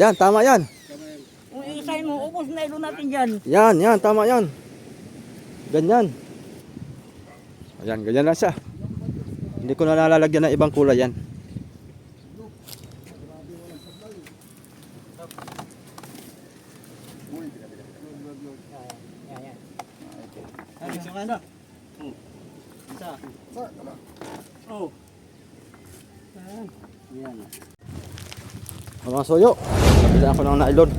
Yan, tama yan. Kung isahin mo, ubos na ilo natin dyan. Yan, tama yan. Ganyan. Ayan, ganyan lang siya. Hindi ko na nalalagyan ng ibang kulay yan. Ano? Isa. Oh. Yan. Mga soyo, nabili ako ng nylon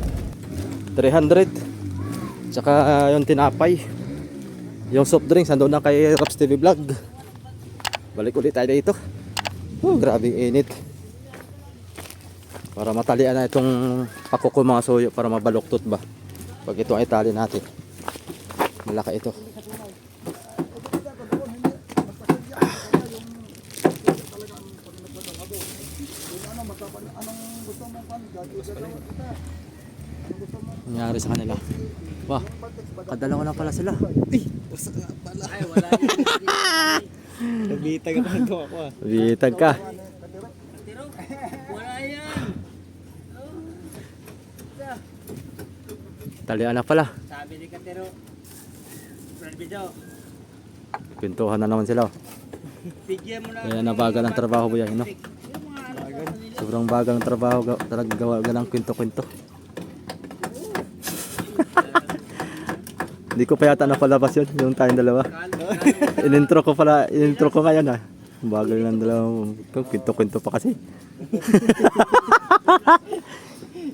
300. Tsaka yung tinapay. Yung soft drinks andun na kay Raps TV Vlog. Balik ulit tayo dito. Grabe init. Para matalian na itong pakuko mga soyo, para mabaluktot ba pag ito ay tali natin. Malaki ito. Nangyari sa kanila. Wah, kadalawa na pala sila. Usak nga pala. Ay, wala yan. Nabitag ako ako ah. Bitag ka. Tiro, wala yan. Talian na pala. Sabi ni Katero. Friend video. Pintuhan na naman sila. Bigyan mo na. Kaya nabagal ang trabaho mo yan, no? Sobrang bagal ang trabaho. Talagang gawa ng kwento-kwento. Hindi ko pa yata napalabas yun, yung tayong dalawa. Inintro ko ngayon ah. Bagal ng dalawa. Kwento-kwento pa kasi.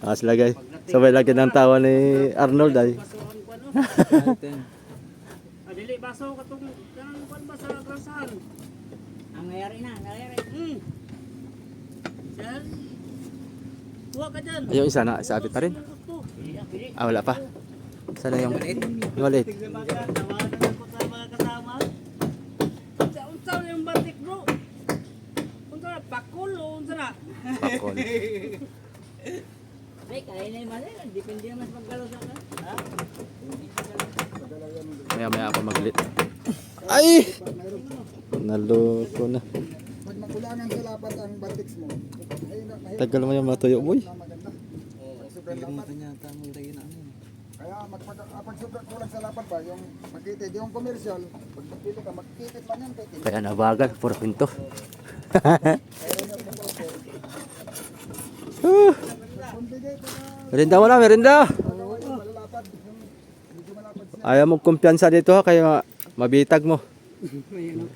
As lagay. Sabay lagi ng tawa ni Arnold ay. Dili baso katong kanang kwan ba sa grasahan. Ang nangyari na. Sir. Kuha ka dyan. Ayun isa na, sabit pa rin. Ah, wala pa. Sana yung maliit. Tawagan ako sa mga kasama. Unsa na yung batik bro? Unsa na pakul o unsa na? Pakol. Ay, kaya na yung mali. Depende naman sa maggalaw sa ka. Ha? Maya ako maglit. Ay! Naloko na. Pag makulangan sa lapat ang batiks mo. Tagal mo yung matuyo boy. Sobrang lapat. Kaya pag sobrang kulang sa lapat ba, yung magkitid, yung commercial, pag magkitid ka, magkitid man yan. Kaya nabagal, puro pinto. Merinda mo na, merinda. Ayaw mo kumpiyansa dito ha, kaya mabitag mo.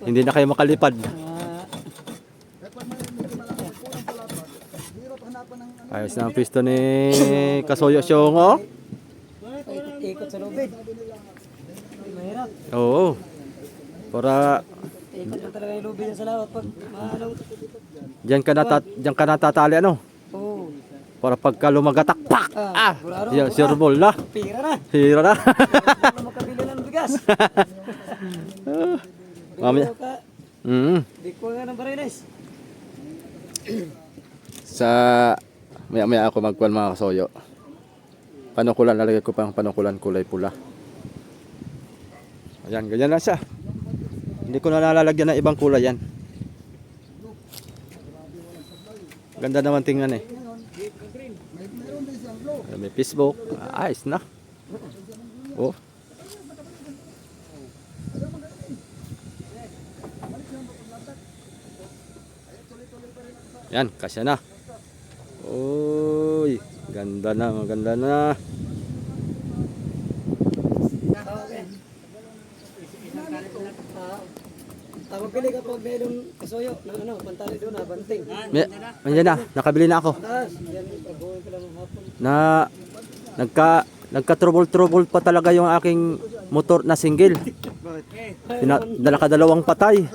Hindi na kayo makalipad. Ayos na ang pisto ni Kasoyo Syong oh. Ikot sa lubid. Mahirap. Oo. Para Ikot na talaga yung lubid sa lawat pag mahalong. diyan ka natatali ano? Oo. Para pagka lumagatak, pak! Ah! Yan, sure ball na. Pira na. Hira na. Ano makabili ng bigas? Mamaya. Di ko nga ng bariles. Sa maya ako magkuhan mga kasoyo. Panukulan, lalagay ko pang panukulan kulay pula. Ayan, ganyan lang siya. Hindi ko na nalalagyan ng ibang kulay yan. Ganda naman tingnan eh. May Facebook. Ayos na. Oh. Yan, kasya na. Uy, ganda na, maganda na. Pili ka pag mayroong kasoyo ng ano, pantali doon na banting. Ayan na, nakabili na ako. Taas, yan pagbuhay ko lang ng hapon. Nagka-trouble pa talaga yung aking motor na single. Dalawang patay.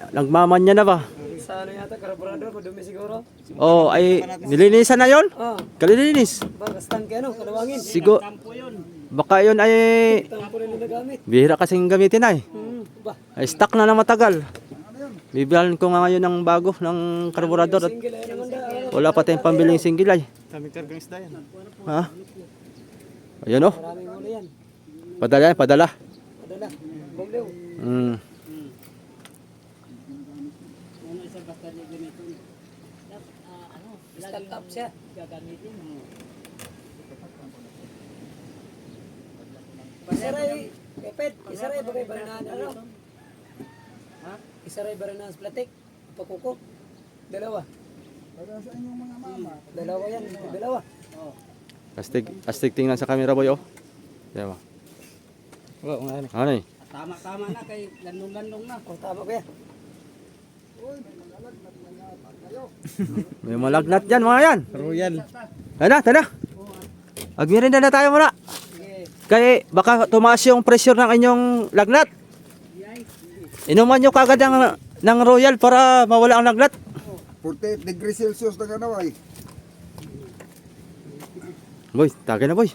Nagmamanya na ba? Sa ano yata, karaburador, madumi siguro. Oh, ay nilinisan na yon? Ah, Kalilinis. bagas tangke ano, kalawangin. Sigo. Baka yun ay Tampo rin nagagamit. bihira kasing gamitin ay. Ba, Ay stock na matagal. Bibilhan ko nga ngayon ng bago ng karburador at single ay naman da. wala pa tayong pambiling single ay. Kaming kargang isda yan. Ha? Ayun oh. Maraming huli yan. Padala yan, padala. Padala. Boglew. Mm. Ano isa basta ni ganito. Stand up siya. Gagamitin mo. Isaray, Pepet, isaray bagay baranahan ano? Ha? Isaray baranahan sa platik. Pakuko. Dalawa. Para sa inyong mga mama. Dalawa yan, dalawa. Oh. Astig tingnan sa camera boy oh. Diba? Oo nga ano. Ano eh? Tama na kay landong-landong na. O tama ba yan? Uy, may magalagnat na yata kayo. May malagnat yan mga yan. Royal. Tara. Agmirinda na tayo muna. Sige. Kaya baka tumaas yung pressure ng inyong lagnat. Inuman nyo kagad ng Royal para mawala ang lagnat. 48 degrees Celsius na ganaw ay. Boy, tagay na boy.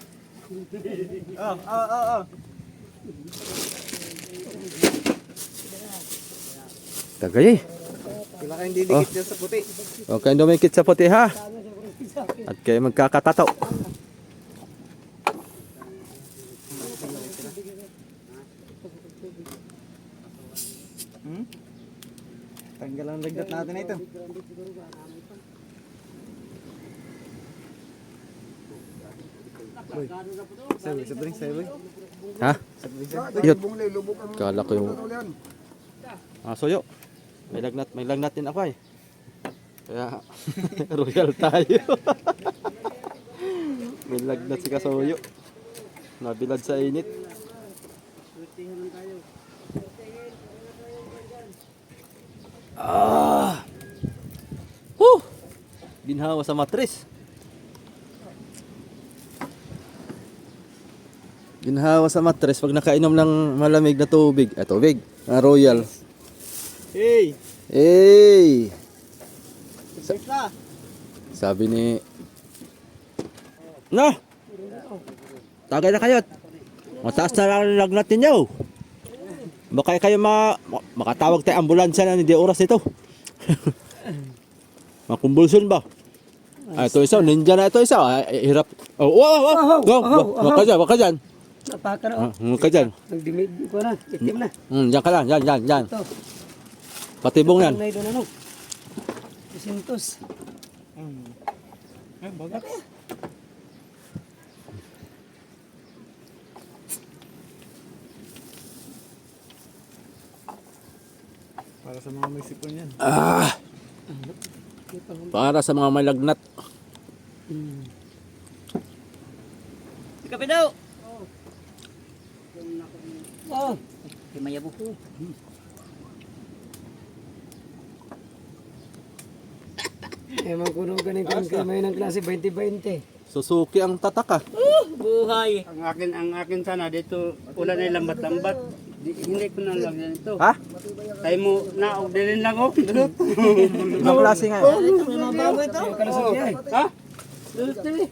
Tagay eh. Wala kayong didikit dyan sa puti. Huwag kayong dumikit sa puti ha. At kayo magkakatato. Tanggal ang lagnat natin ito. Sabi. Ha? Yun. Yun. Bungli, lubog ang Kala ko yung ulan. suyo. May lagnat din ako eh. Kaya Royal tayo. May lagnat si Kasuyo. Nabilad sa init. Ginhawa sa matris. Ginhawa sa matris pag nakainom ng malamig na tubig. Tubig. Royal. Hey! Hey! Sabi ni... No! Tagay na kayo. Mataas na lang ang lagnat ninyo. Baka kayo makatawag tayo ambulansya na hindi oras nito. Makumbulsyon ba? Ito isa, ninja na ito isa. Hirap. Wag ka dyan. Napaka na. Wag ka dyan. Nagdimid ko na. Itim na. Diyan ka lang, dyan. Ito. Patibong yan. Ano doon ano? Sintos. Bakit? Para sa mga may sipon yan. Para sa mga may lagnat. Si Kapidaw. Oh. Si Mayabo. Ewan ko nung ganing kung may ng klase 20-20. Susuki ang tataka. Buhay. Ang akin sana dito ulan ay lambat-lambat. Hindi ko na lang ito. Ha? Tayo mo naog din lang oh. Ibang klase nga. Mabago ito. Kalusot niya eh. Ha? Dudut din.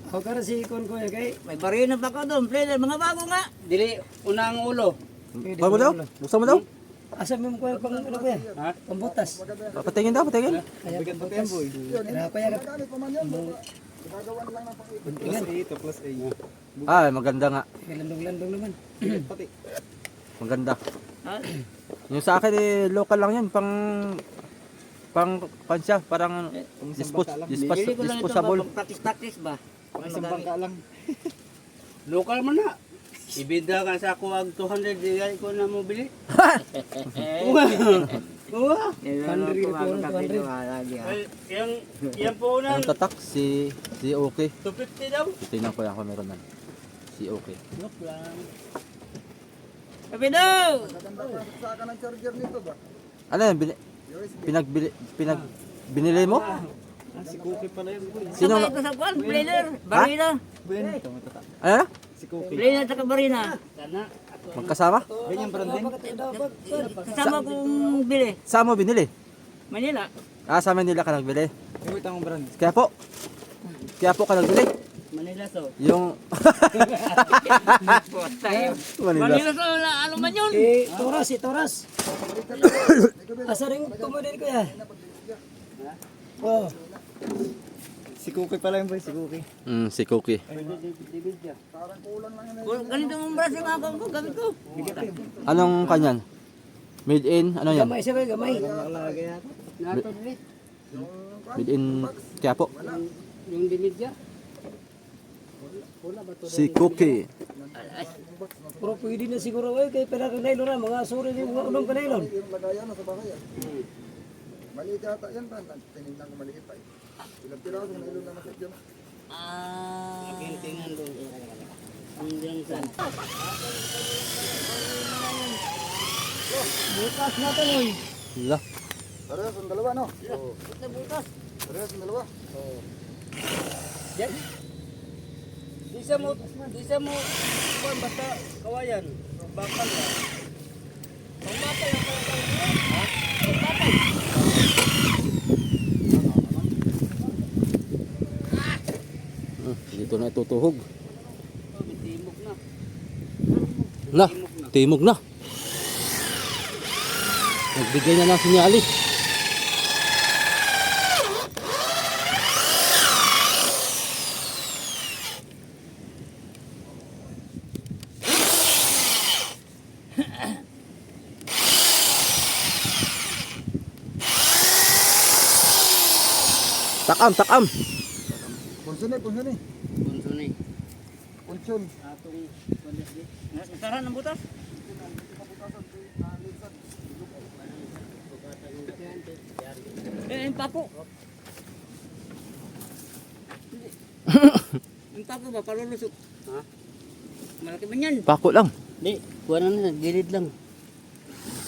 Ako ka na si Ikon ko eh kay. May barina pa ka doon, player, mga bago nga. Dili, una ang ulo. Bakit mo daw? Buksan mo daw? Asa mo ko pang ano ko yan? Ha? Pambutas. Patingin daw, patingin. Kaya pambutas. Kaya ko yan. Gamit pa man yan. Gagawan lang ng pang-ipon. Buntingan. Maganda nga. Kaya landong-landong naman. Maganda. Ha? Yung sa akin eh, local lang yan. Pansya, parang Bili ko lang ito, disposable. takis-takis ba? Isang bangka lang. Local man na. Ibida ka sa ako ang 200, di ko na mo bili. Uwa! Uwa! 100. Yan po na. Ang tatak, si OK. 250 daw. Tingnan ko yan kung meron na. Si OK. Look lang. Kapidaw! Maganda pa sa ka ng charger nito ba? Ano yan? Binili mo? Si Cookie pala yun. Sino? Ito sa kwan, player, barina. Ano na? Si Cookie. Player at barina. Sana. Magkasama? Ganyan branding. Kasama kong bili. Saan mo binili? Manila. Sa Manila ka nagbili. Wait ang brand. Kaya po ka nagbili. Manila so. Yung Manila. Manila so, ano man yun? Toras. Asa rin tumodin ko yan. Oh. Si Cookie pala yung boy, si Cookie. Si Cookie. Parang kulang lang yun. Ganito mong brush yung akong ko, gamit ko. Anong kanyan? Made in? Ano yan? Gamay siya ba? Gamay. Nato dili. Made in Quiapo. Yung dinidya. Wala ba to? Si Cookie. Pero pwede na siguro eh, kay pera kang nylon na, mga suri ni mga unong ka nylon. Yung lagayan na sa bahay yan. Maliit yata yan pa. Tinignan ko maliit pa eh. Ilang piraso ng ilong na masakit yun. Aking tingnan doon. Ang dyan saan. Bukas natin oy. La. Parehas ang dalawa no? Bukas bukas. Parehas ang dalawa. Yan. Di sa mo, kuwan, basta kawayan. Bakal lang. Pangmatay ang kawayan. Ha? Pangmatay. Dito na itutuhog. Oh, may timog na. Na, timog na. Nagbigay na ng sinyalis. Takam, takam. Punsun eh, punsun eh. Bunso ni. Punsun. Atong Sarahan ng butas. Yung papo. Yung papo ba, palulusok? Ha? Malaki ba yan? Pako lang. Di, kuha na, gilid lang.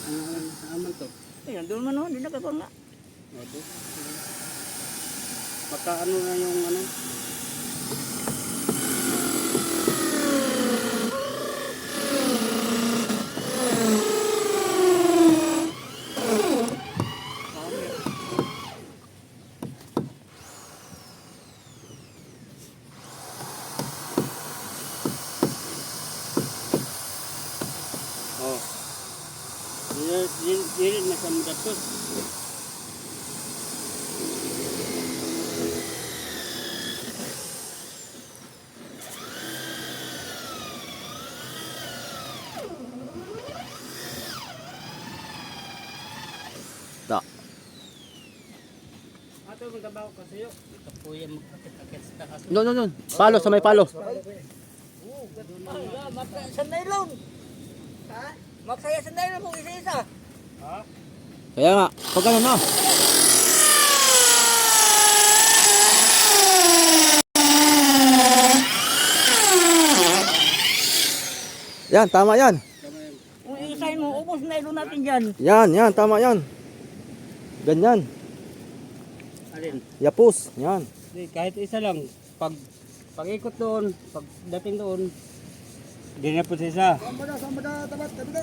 Ano man to? Eh, andun man oh, hindi na ka nga. Ito. Pagka ano na yung ano. Oh. Dili na sa mudatos. Ta. Ato magkabaw ka sa'yo. Ito po yung magkakit sa taas. No, no, no. Palo, sa may palo. Sa nylon. Ha? Magsaya sa nylon kung isa-isa. Kaya nga, pag ano na. Yan, tama yan. Kung isahin mo, ubos nylon natin dyan. Yan, tama yan. Ganyan. Alin? Yapos, yan. Di, kahit isa lang. Pag ikot doon, pag dating doon, di na po sa isa. Saan baga tabat? Kabila.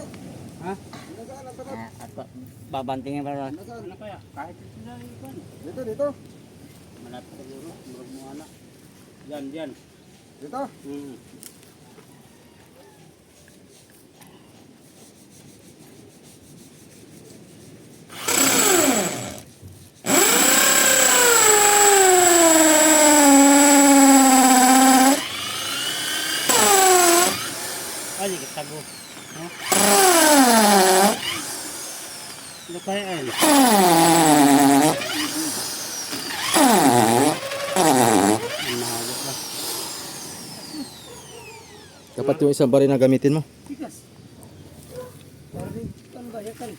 Ha? Nasaan ang tabat? Babantingin para. Ano kaya? Kahit isa lang ikon. Dito, dito. Malapit siguro. Murag mo anak. Diyan. Dito. Hmm. Ay, kitago. Ha? Ano kaya yan? Ang mahagos lang. Dapat yung isang bari na gamitin mo. Tigas. Parang kan ba, yakan.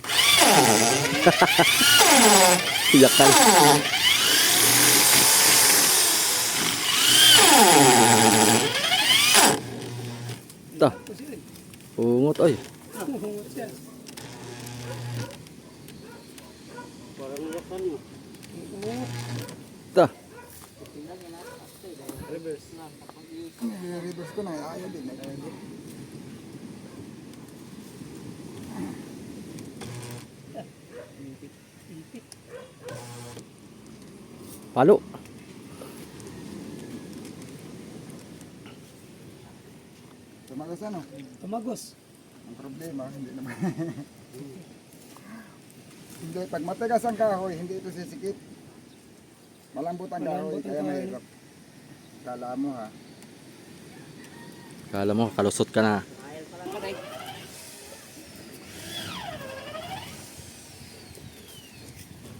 Iyakan. Ta. Ungot ay. Parang yakan mo. Ta. Reverse na. Reverse ko na. Ayaw din. Ayaw din. Palo. Tumagas ano? Tumagos. Ang problema, hindi naman. Hindi, pag matigas ang kahoy, hindi ito sisikip. Malambot ang kahoy, Malambot ang kaya kahoy. mahirap. Kala mo ha. Kala mo, kalusot ka na. Ayun pala ka rin.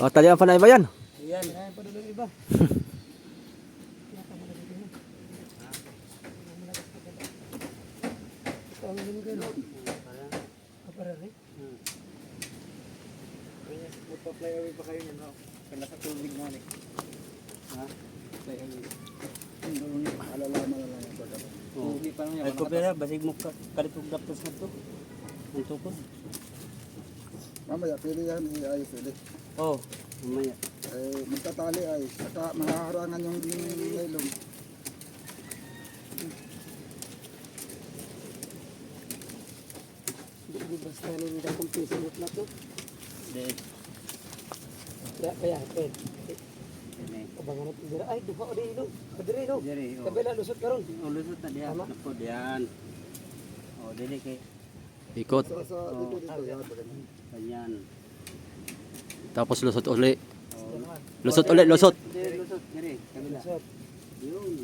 O, talian pa na iba yan. Yan. Kaya pa doon ang iba. Ang ganun kayo. Kapara rin. Magpa-fly away pa kayo no? Kaya sa tubig mo ni. Ha? Fly away. Alala yung pagka. Hindi pa naman Ay ko pera, basig mo karitog dapos na to. Ang tukod. Mamaya, pili yan. Ayos ulit. Oh, mamaya. magtatali ay saka mahaharangan yung nylon. Hindi basta nila kung pisilip na to. Di. Kaya, pwede. Ini. Kabangan natin dira. Ay, duha o di ilo. Kadiri ilo. Diri. Oh. Kabila, lusot karon. Ulusot na diyan. Tama. Napo diyan. Oh, dili kay Ikot. Sa dito yan. kanyan. Tapos lusot uli. Oh. Lusot uli, lusot. Diri lusot diri. Kabila. Lusot. Yun.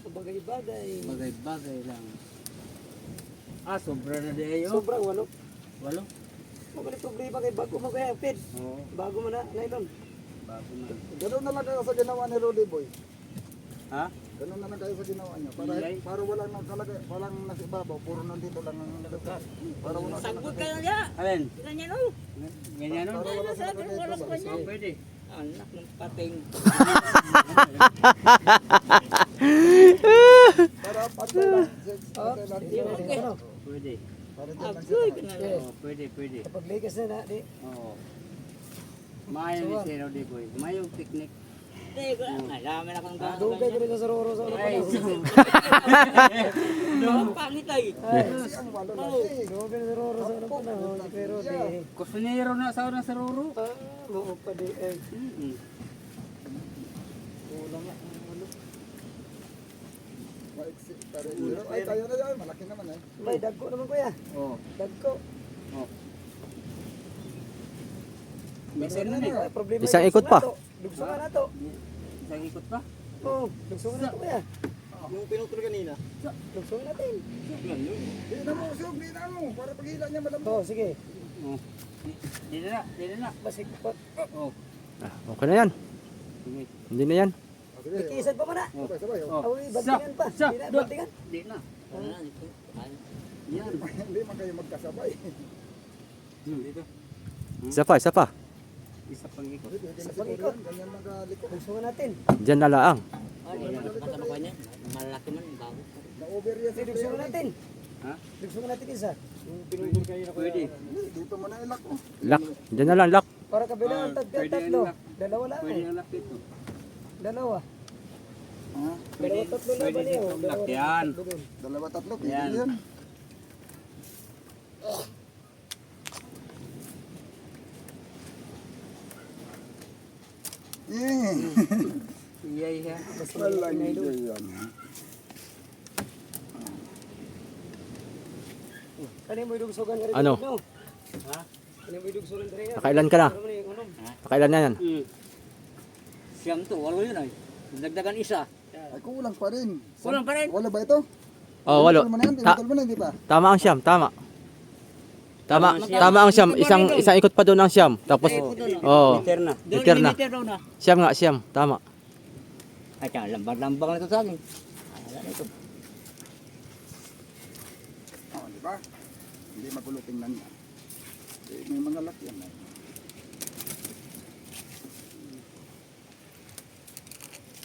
Bagay-bagay. Bagay-bagay lang. Ah, sobra na di ayo. Sobrang walo. Walo. Magalit problema kay bago mo kaya, Pid. Oo. Bago mo na, nylon. Bago na. Ganun na lang kayo sa ginawa ni Rudy Boy. Ha? Ganun na lang kayo sa ginawa niya. Para walang nakalagay, walang nasibabaw, puro nandito lang ang nagkakar. Para wala Sagot ka na niya. Alin? Ganyan o. Ganyan no? para wala sa Sabi mo, wala sa kanya. Oh, pwede. Anak ng pating. para pantay lang. Pantay lang. Ano? Pwede. Para dyan lang Agoy siya. ka na. Oh, pwede, pwede. Kapag likas na na, di. Oo. Maayo ni Sir Rodi Boy. Maayo picnic. Hindi ko lang. Alaman akong gagawin. Dugay ko rin sa saroro sa ano pa Ay, Ang pangit ay. Ang walo lang. Dugay sa saroro sa ano pa na. Pero di. kusinero na sa una sa Roro. Mo pa di. Kulang nga. Maiksi. Ay, kaya na yan. Malaki naman eh. May dagko naman kuya. Oh. Dagko. Oh. Mixer na ni. Ay, problema. Isang yung ikot pa. dugsungan to. Dugsungan na to. Isang ikot pa. Oo, dugsungan na to kuya. Yung pinutol kanina. Dugsungan natin. Di na mo, sub, di na mo. Para paghila niya malamang. Oo, sige. Oh. Di na, di na. Basig pa. Oh. Ah, okay na yan. Sige. Hindi na yan. Sige, Ikisan pa man na. sabay, sabay. Oh. Awi, bantingan pa. Sa, Di na, dua. bantingan. Di na. Yan. Hindi man kayo magkasabay. Dito. Isa pa, isa pa. Isa pang ikot. Sa pag-ikot. Ganyan magaliko. Dugsungan natin. Diyan na laang. Baka na kanya. Malaki man. Bago. Na-over yan Sige, dugsungan natin. Ha? Dugsungan natin isa. Pwede. Dito mo na ilak ko. Lak. Diyan na lang, lak. Para kabila ang pwede tatlo. yan, Dalawa lang. Pwede ang lapit. Oh. Dalawa. Ha? Dalawa tatlo lang ba Pwede niyo? dito lock yan. Dalawa, tatlo. Pwede Yan. yan. Yeah. Iya, iya. Walang hindi yan. Ano mo dugsugan ka rin? Ano? Ha? Ano mo dugsugan ka rin? Nakailan ka na? Ano mo yung unom? Nakailan na yan? Siyam to. Walo yun ay. Dagdagan isa. Ay, kulang pa rin. Kulang pa rin. Wala ba ito? Oh, walo. Pinutol mo na yan, pinutol mo na, di ba? Tama ang siyam, tama. Tama ang siyam. Isang ikot pa doon ang siyam. Tapos, oh, Meter na. Doon, Meter na. limiter daw na. siyam nga, siyam. Tama. Ay, kaya lambang-lambang na ito sa akin. Wala na ito. Oh, di ba? Hindi magulo tingnan yan. Eh, may mga lock yan. Eh.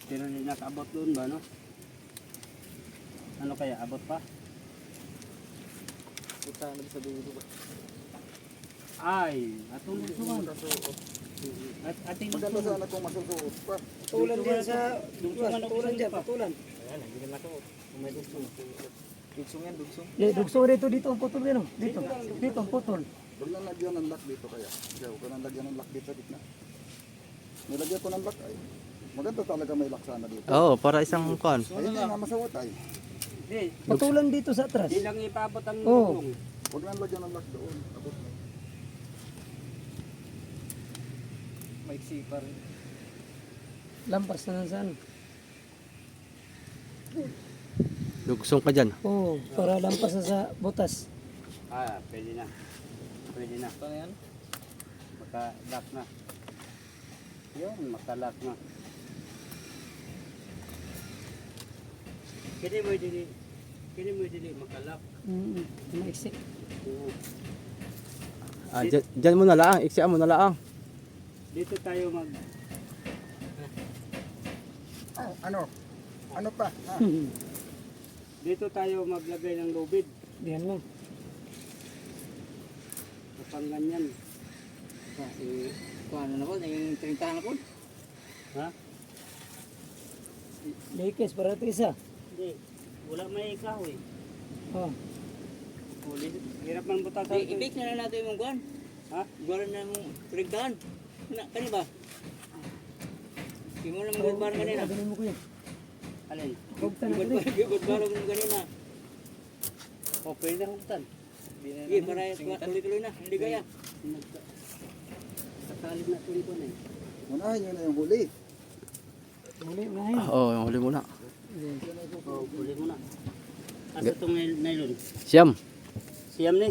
Pero hindi nakaabot doon ba, no? Ano kaya, abot pa? Ay, atong lusuan. At ating Maganda lusuan. sana kung masusuot pa. Tulan din sa tulan dyan, patulan. Hindi, dugsong dito, dito ang putol yan. Dito, dito ang putol. Huwag na lagyan ng lock dito kaya. Kaya huwag na lagyan ng lock dito sa gitna. Nilagyan ko ng lock ay. Maganda talaga may lock sana dito. Oo, para isang kuan. Ay, hindi nga masawat ay. Di, Patulan dito sa atras. di lang ipaabot ang Oo. lubong. Huwag na lagyan ng lock doon. Abot na. Maiksi pa rin. Lampas na sa ano. Lugsong ka dyan. Oo, para lampas na sa butas. Ah, pwede na. Pwede na. Ito yan? Maka-lock na. Yun, maka-lock na. Kini mo dili. Kini mo dili maka-lock. Maiksi. Oo. Ah, dyan mo na laang. Iksian mo na laang. Dito tayo mag Oh, ano? Ano pa? Ha? dito tayo maglagay ng lubid. Diyan lang. Kapag ganyan. Kuha na po, yung 30 na po. Ha? Likes para ito isa. Hindi. Wala may kahoy. Oh. Hirap man buta sa I-bake na lang natin yung kuhan. Ha? Gawin na yung 30. Kani ba? Hindi mo lang mag-gudbar kanina. Ganun mo kuya. Alin? Hugtan na ito. Gudbar ko kanina. O, pwede na hugtan. Sige, para tuloy-tuloy na. Hindi kaya. Sa talib na tuloy ko na eh. Unahin nyo na yung huli. Muli, unahin. Oo, yung huli muna. O, huli mo na. Asa itong nylon? Siyam. Siyam ni?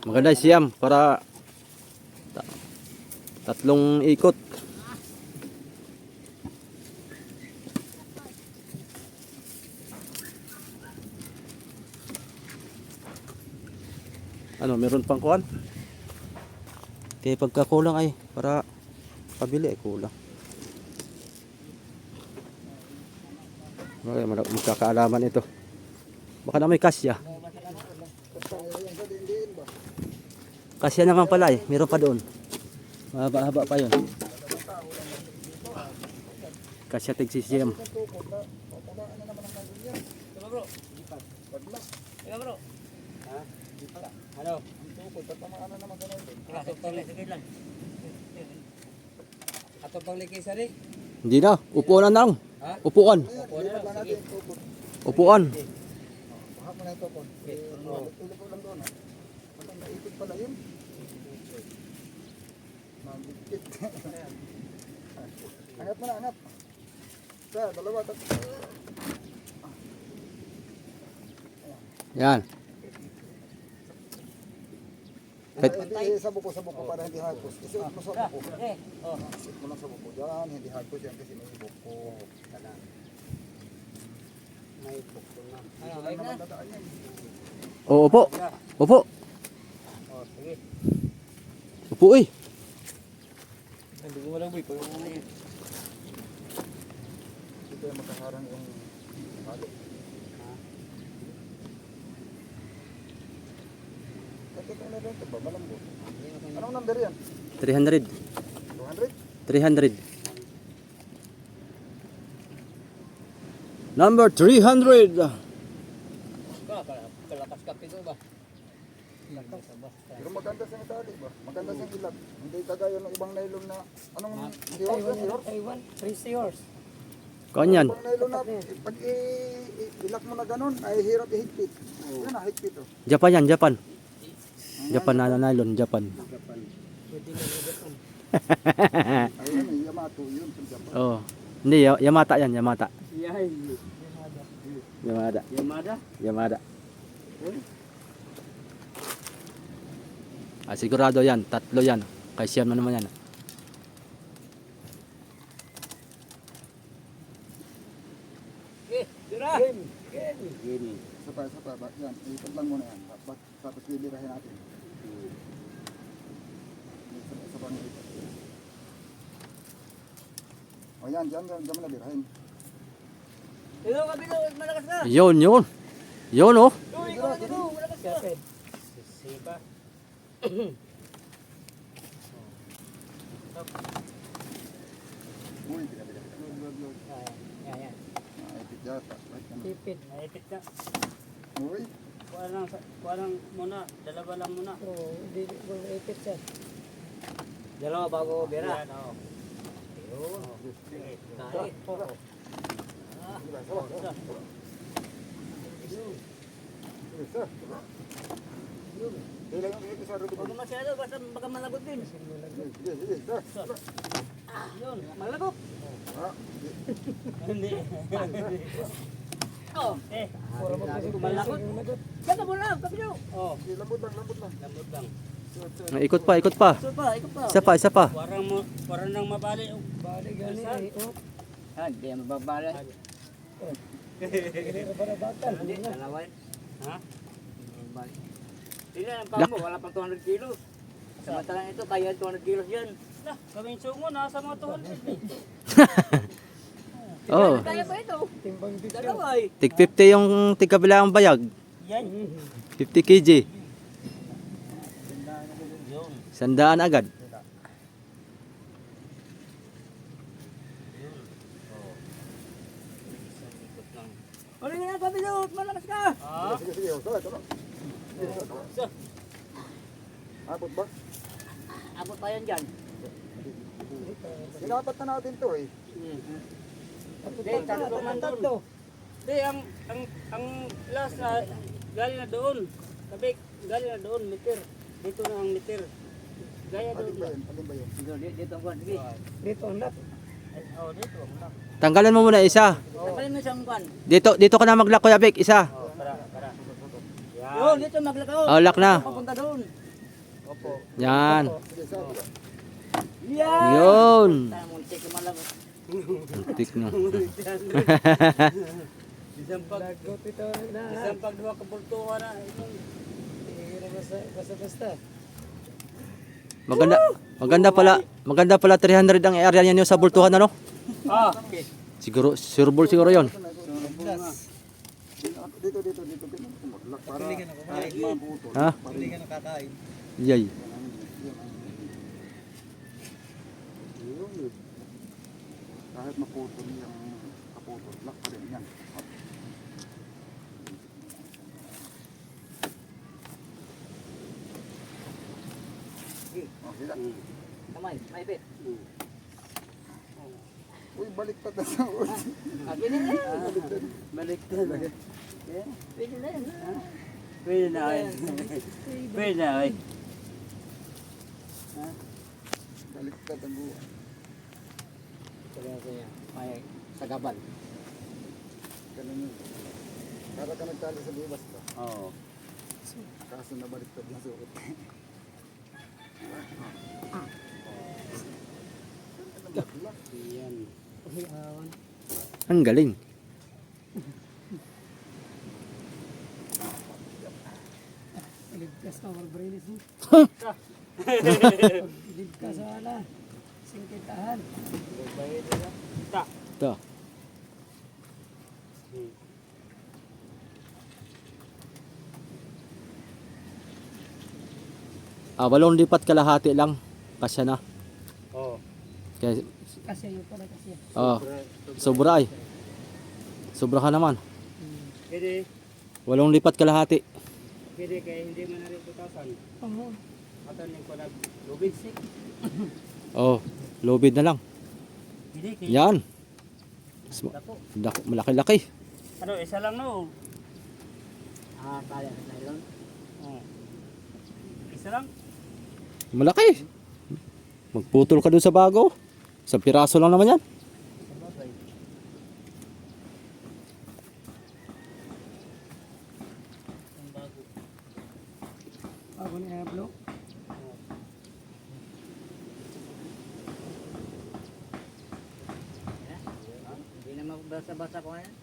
Maganda yung siyam para tatlong ikot. Ano, meron pang kuhan? Kaya pagkakulang ay para pabili ay kulang. Okay, magkakaalaman ito. Baka na may kasya. Kasya naman pala eh. Meron pa doon. Mahaba-haba pa yun. Kasya tig CCM. Diba bro? Diba bro? Ha? Ano? Ato pang likay lang. Ato pang likay sa rin. Hindi na. Upuan na lang. Ha? Upuan. Sige. Upuan. Baka mo na ito po. Tulog ko lang doon ha. Matang naipit pala yun. Magigit. Angat mo na, angat. Sa, dalawa, tatlo. Yan. Sa buko para hindi hagpos. Isuot mo sa buko. Isuot mo lang sa buko. Yan, hindi hagpos yan kasi may buko. May bukto na. Ano, right na? Dadaan yan. O, upo. Upo. O, sige. Upo eh. Hindi ko walang boy. Dito yung makaharang yung halo. Ito na rin ito ba? Malambot. Anong number yan? 300. 200? 300. Number 300. Kalakas kapito ba? Pero maganda sa tali ba? Maganda sa ilag. Hindi kagaya ng ibang nylon na anong siyor? Taiwan, 3 yours. Kanyan. Ibang nylon na pag ilak mo na ganun ay hirap ihigpit. Yan na higpit oh. Japan yan, Japan. Japan na nylon, Japan. Ayun eh, Yamato yun sa Japan. Oh. Hindi, Yamata yan, Yamata. Yay. Yamada. Yamada? Yamada. Ah, sigurado yan, tatlo yan. Kay siyam na naman yan. Gini. Sapa. Yan, ikot lang muna yan. Tapos bibirahin natin. Sapa ng ikot. O yan, dyan mo na birahin. Dito kapito, malakas na. Yun. Yun oh. Uy, ikaw na dito, malakas na. Sipa. Uy, bila. Yan. Ipit yata. Right, ano? Tipid. Naipit na. Uy, Kuha lang muna. Dalawa lang muna. Oo, hindi ko ipit siya. Dalawa bago bera. Yan, o. Sige. Dali. isa. Kailan yung ito sa ruto? Huwag masyado, baka malagot din. Sige, sa. Yun, malagot. Ah, Hindi. Oh, Puro mo kasi Malakot. Ganda mo lang, kapito. Oh, lambot lang. lambot lang. Ikot pa. Ito pa. Isa pa. Parang nang mabali. Oh. bali gani ay oh. Hindi, mababala. Hindi ka para batal. Hindi, dalawa. Ha? Hindi ang pamo, wala pang 200 kilos. Samantalang ito, kaya 200 kilos yan. Lah, kaming sungo nasa mga 200. Oh. Kaya pa ito. Timbang dito. Dalawa eh. Tig 50 yung tig kabilang bayag. Yan. 50 kg. Yun. 100 agad. Huli ka na, pabilot! Malakas ka! Sige, sige. Tuloy, tuloy. Abot ba? Abot pa yan dyan. Sinapat na natin to eh. Hindi, tatlo man doon. Hindi, ang last na galing na doon. Sabi, galing na doon, meter. Dito na ang meter. Gaya doon. Alin ba yun? Alin ba yun? Dito ang kwan. Sige. Dito ang lock. Oh, dito. Tanggalan mo muna isa. Tanggalin mo isang kwan. Dito ka na mag-lock, Kuya Vic, isa. Para. Yun, dito maglakaw. Oh, lock na. Papunta doon. Yan. Sige, sabi. Yan! Yun. Tayo mo, check mo lang. Tik no. Isang pagduha ka bultuhan na. Basta. Maganda pala 300 ang area niyo sa bultuhan ano? Ah, Siguro sureball siguro 'yon. Dito. Para kahit mabutol. Ha? Hindi ka nakakain. Yay. Kahit maputol yung kaputol, lock pa rin yan. Oh, sila. kamay, maipit. Uy, baliktad na sa ulo. Pwede na yan. Baliktad. Pwede na yan. Pwede na ay. Pwede na ay. Baliktad ang buwan. May sagabal. Ganun yun. Para ka nagtali sa libas ba? Oo. Kaso na baliktad na suot. Yan. Ang galing. Ligtas na, marbrinis mo. Ligtas sa ala. Singkitahan. Ito. Walong lipat kalahati lang. Kasya na. Oo. Kaya, Kasi yun pala kasi. sobra ay. Sobra ka naman. Pwede. Walong lipat kalahati. Pwede kaya hindi man na rin tutasan. Oo. Matanin ko na lubid. Oh, lobid na lang. Pwede kaya. Yan. Dako. Malaki-laki. Ano, isa lang no. Kaya na nylon. Oo. Isa lang. Malaki. Magputol ka dun sa bago. Sa piraso lang naman yan. Bago ni Ablo. Hindi na mabasa-basa ko yan.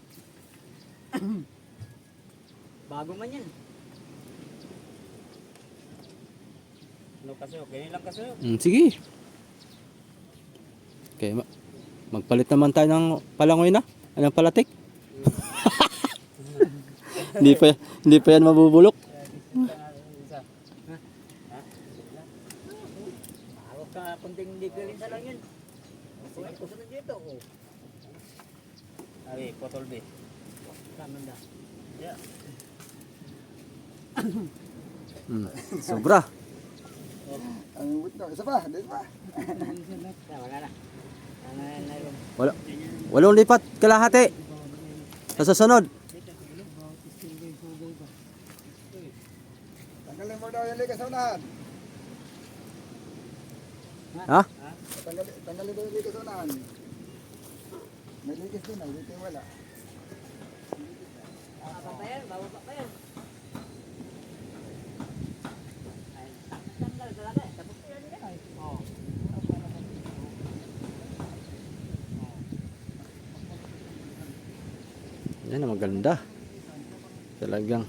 Bago man yan. Ano kasi, okay lang kasi. Sige. Okay, magpalit naman tayo ng palangoy na. Anong palatik? hindi pa yan mabubulok. Bago ka, kunting diferensya lang yun. Kusunod dito. Ay, potol be. Kamanda. Yeah. Sobra. Ang wit na. Isa pa. Wala na. Nylon. Walong lipat kalahati. Sa susunod. Tanggalin mo daw yung likas sa unahan. Ha? Tanggalin daw yung likas sa unahan. May likas din. Dito yung wala. Bababa pa yan. Tanggal talaga. Tapos yan yan. Oo. Yan ang maganda. Talagang.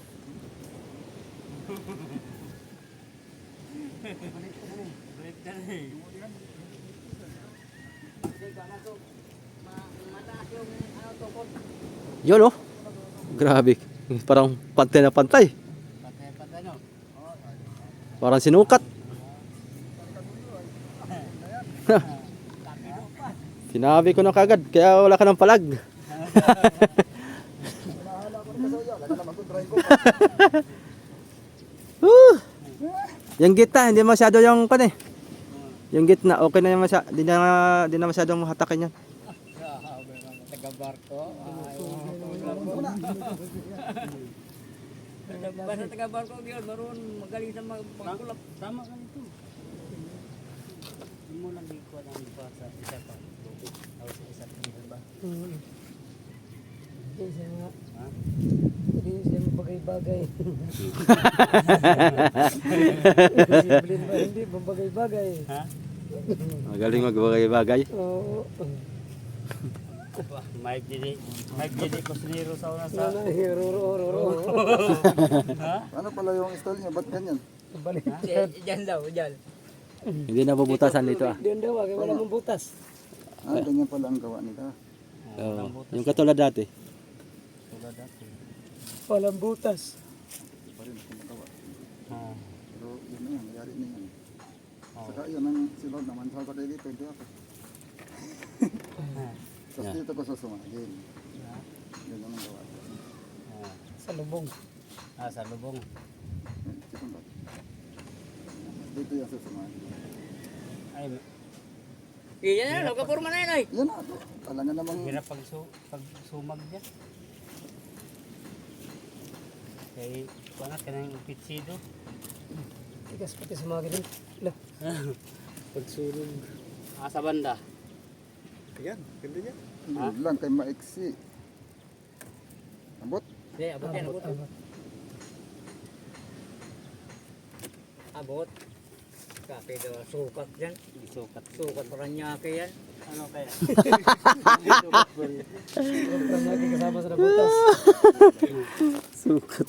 Yun oh. Grabe. Parang pantay na pantay. Patay no. Parang sinukat. Sinabi ko na kagad, kaya wala ka ng palag. Kasuyo, lagi naman ko try ko. Woo! Yung gitna, hindi masyado yung kan eh. Yung gitna, okay na yung di na masyadong hatakin yan. Taga-barko. Basta taga-barko yun, maroon magaling sa magkulap. Tama ka nito. Hindi mo lang ikuha ng iba sa isa pa. O sa isa pa ba? Hindi siya nga. Ha? Hindi siya bagay-bagay. Hindi bagay-bagay. Ha? Magaling magbagay-bagay. Oo. Mike Didi Cosnero sa una sa... Roro. Ha? Ano pala yung style niya? Ba't ganyan? Balik. Diyan daw, diyan. Hindi na bubutasan dito ah. Diyan daw, kaya wala mong butas. Ah, ganyan pala ang gawa nila. Oo. Yung katulad dati. Walang butas. Pa rin kung magawa. Oh. Pero yun na yan, mayari na yan. Saka yun ang silog naman. Sasakay dito, hindi ako. Tapos Yeah. dito ko susumagin. Ganyan ang gawa. Sa lubong. Sa lubong. Sikon ba? Dito yung susumagin. Ay, iyan na, nagkapurma na yun ay. Yan na, talaga namang... Hirap pag sumag dyan. Kaya, pangat ka ng pitsido. Tigas pati sa mga ganun. Lah. Pagsulog. Sa banda. Yan, ganda yan. Ha? Yun lang kay maiksi. Ambot? Hindi, abot yan, abot. Abot. Kape daw, sukat dyan. Sukat. Sukat Paranaque yan. Ano kaya? Huwag lagi kasama sa nabutas. Sukat.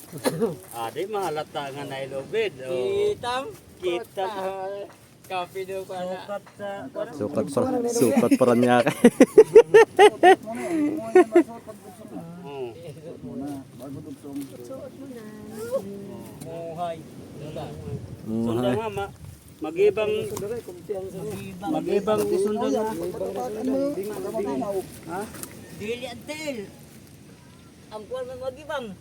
Di mahalata nga na ilobid. Kitam. Kitam. Kape daw pa na. Sukat pa rin niya. Muna, bago dugsong. Muhay. Muhay. Sunda nga, mag-ibang isunda nga. Ha? Dili antel. Ang kuwan ng mag-ibang.